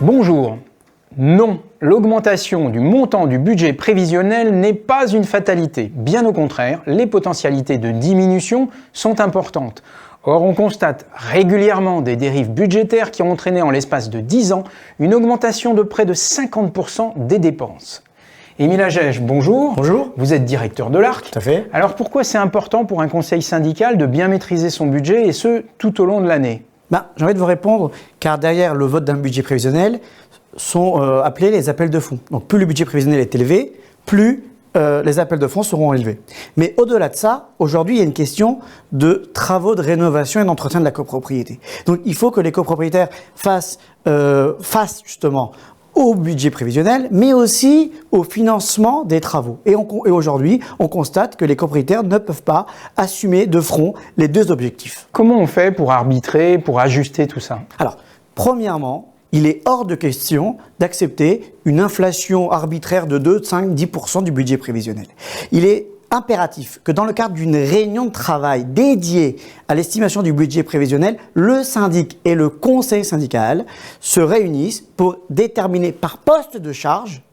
Bonjour. Non, l'augmentation du montant du budget prévisionnel n'est pas une fatalité. Bien au contraire, les potentialités de diminution sont importantes. Or, on constate régulièrement des dérives budgétaires qui ont entraîné en l'espace de 10 ans une augmentation de près de 50% des dépenses. Émile Agege, bonjour. Bonjour. Vous êtes directeur de l'ARC. Tout à fait. Alors pourquoi c'est important pour un conseil syndical de bien maîtriser son budget et ce, tout au long de l'année ? J'ai envie de vous répondre, car derrière le vote d'un budget prévisionnel sont appelés les appels de fonds. Donc plus le budget prévisionnel est élevé, plus les appels de fonds seront élevés. Mais au-delà de ça, aujourd'hui, il y a une question de travaux de rénovation et d'entretien de la copropriété. Donc il faut que les copropriétaires fassent justement au budget prévisionnel, mais aussi au financement des travaux. Et aujourd'hui, on constate que les copropriétaires ne peuvent pas assumer de front les deux objectifs. Comment on fait pour arbitrer, pour ajuster tout ça ? Alors, premièrement, il est hors de question d'accepter une inflation arbitraire de 2, 5, 10% du budget prévisionnel. Il est impératif que dans le cadre d'une réunion de travail dédiée à l'estimation du budget prévisionnel, le syndic et le conseil syndical se réunissent pour déterminer par poste de charge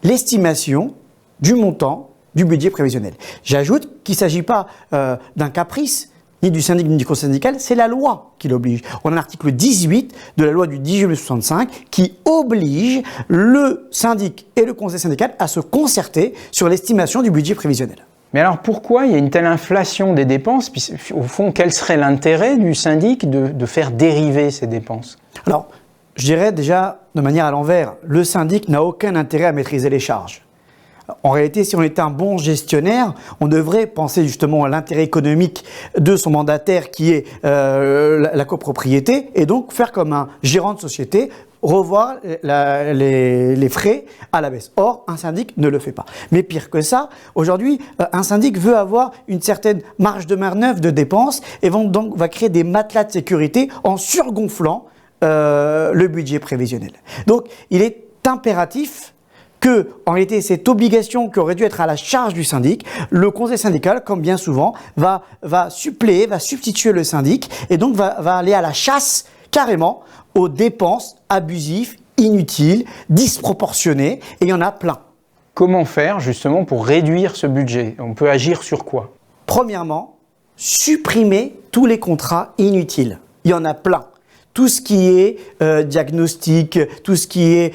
l'estimation du montant du budget prévisionnel. J'ajoute qu'il ne s'agit pas d'un caprice, ni du syndic ni du conseil syndical, c'est la loi qui l'oblige. On a l'article 18 de la loi du 10 juillet 65 qui oblige le syndic et le conseil syndical à se concerter sur l'estimation du budget prévisionnel. Mais alors pourquoi il y a une telle inflation des dépenses ? Puis, au fond, quel serait l'intérêt du syndic de faire dériver ces dépenses ? Alors, je dirais déjà de manière à l'envers, le syndic n'a aucun intérêt à maîtriser les charges. En réalité, si on était un bon gestionnaire, on devrait penser justement à l'intérêt économique de son mandataire qui est la copropriété et donc faire comme un gérant de société, revoir les frais à la baisse. Or, un syndic ne le fait pas. Mais pire que ça, aujourd'hui, un syndic veut avoir une certaine marge de manœuvre de dépenses et donc va créer des matelas de sécurité en surgonflant le budget prévisionnel. Donc, il est impératif que, en réalité, cette obligation qui aurait dû être à la charge du syndic, le conseil syndical, comme bien souvent, va suppléer, va substituer le syndic et donc va aller à la chasse carrément aux dépenses abusives, inutiles, disproportionnées, et il y en a plein. Comment faire justement pour réduire ce budget ? On peut agir sur quoi ? Premièrement, supprimer tous les contrats inutiles. Il y en a plein. Tout ce qui est diagnostic, tout ce qui est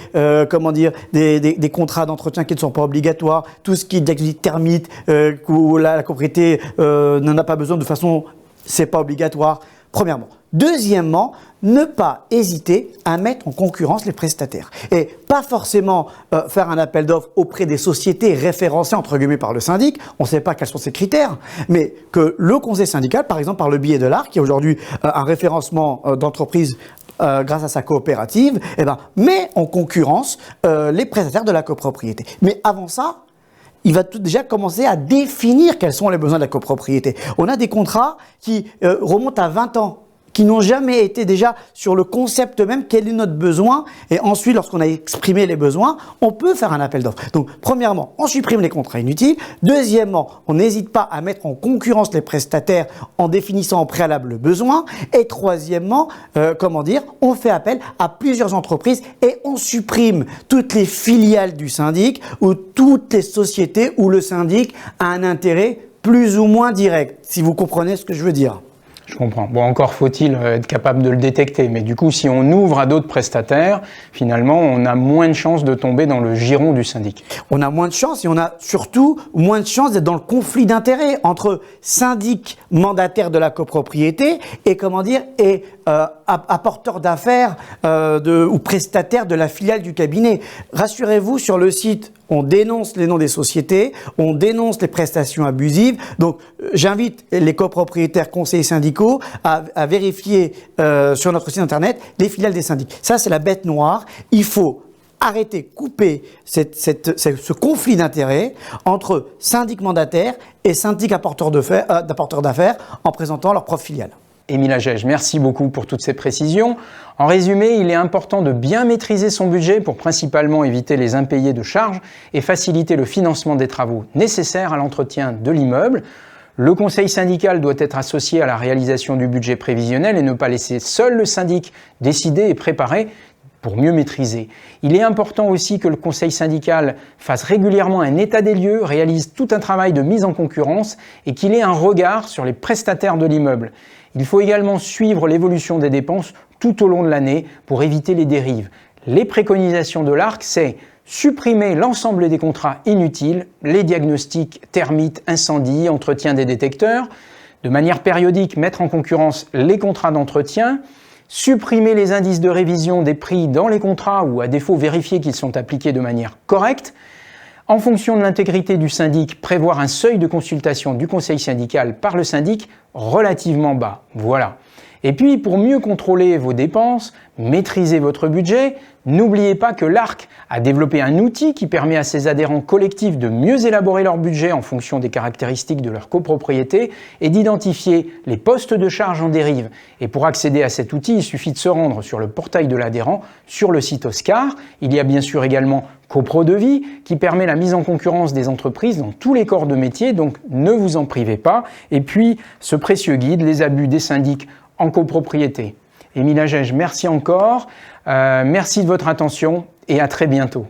des contrats d'entretien qui ne sont pas obligatoires, tout ce qui est diagnostic termite où la copropriété n'en a pas besoin, de façon c'est pas obligatoire. Premièrement. Deuxièmement, ne pas hésiter à mettre en concurrence les prestataires. Et pas forcément faire un appel d'offres auprès des sociétés référencées entre guillemets par le syndic, on ne sait pas quels sont ces critères, mais que le conseil syndical, par exemple par le biais de l'ARC, qui est aujourd'hui un référencement d'entreprise grâce à sa coopérative, met en concurrence les prestataires de la copropriété. Mais avant ça, il va déjà commencer à définir quels sont les besoins de la copropriété. On a des contrats qui remontent à 20 ans, qui n'ont jamais été déjà sur le concept même, quel est notre besoin, et ensuite, lorsqu'on a exprimé les besoins, on peut faire un appel d'offres. Donc, premièrement, on supprime les contrats inutiles. Deuxièmement, on n'hésite pas à mettre en concurrence les prestataires en définissant en préalable le besoin. Et troisièmement, on fait appel à plusieurs entreprises et on supprime toutes les filiales du syndic ou toutes les sociétés où le syndic a un intérêt plus ou moins direct, si vous comprenez ce que je veux dire. Je comprends. Bon, encore faut-il être capable de le détecter. Mais du coup, si on ouvre à d'autres prestataires, finalement, on a moins de chances de tomber dans le giron du syndic. On a moins de chances et on a surtout moins de chances d'être dans le conflit d'intérêts entre syndic mandataire de la copropriété et apporteur d'affaires ou prestataire de la filiale du cabinet. Rassurez-vous, sur le site, on dénonce les noms des sociétés, on dénonce les prestations abusives. Donc, j'invite les copropriétaires, conseillers syndicaux à vérifier sur notre site internet les filiales des syndics. Ça, c'est la bête noire. Il faut arrêter, couper ce conflit d'intérêts entre syndic mandataire et syndic apporteur d'affaires en présentant leur propre filiale. Émile Agege, merci beaucoup pour toutes ces précisions. En résumé, il est important de bien maîtriser son budget pour principalement éviter les impayés de charges et faciliter le financement des travaux nécessaires à l'entretien de l'immeuble. Le conseil syndical doit être associé à la réalisation du budget prévisionnel et ne pas laisser seul le syndic décider et préparer pour mieux maîtriser. Il est important aussi que le conseil syndical fasse régulièrement un état des lieux, réalise tout un travail de mise en concurrence et qu'il ait un regard sur les prestataires de l'immeuble. Il faut également suivre l'évolution des dépenses tout au long de l'année pour éviter les dérives. Les préconisations de l'ARC, c'est supprimer l'ensemble des contrats inutiles, les diagnostics termites, incendie, entretien des détecteurs, de manière périodique mettre en concurrence les contrats d'entretien, supprimer les indices de révision des prix dans les contrats ou à défaut vérifier qu'ils sont appliqués de manière correcte. En fonction de l'intégrité du syndic, prévoir un seuil de consultation du conseil syndical par le syndic relativement bas. Voilà. Et puis, pour mieux contrôler vos dépenses, maîtriser votre budget, n'oubliez pas que l'ARC a développé un outil qui permet à ses adhérents collectifs de mieux élaborer leur budget en fonction des caractéristiques de leur copropriété et d'identifier les postes de charge en dérive. Et pour accéder à cet outil, il suffit de se rendre sur le portail de l'adhérent, sur le site OSCAR. Il y a bien sûr également CoproDevis qui permet la mise en concurrence des entreprises dans tous les corps de métier, donc ne vous en privez pas. Et puis, ce précieux guide, les abus des syndics en copropriété. Émile Agege, merci encore. Merci de votre attention et à très bientôt.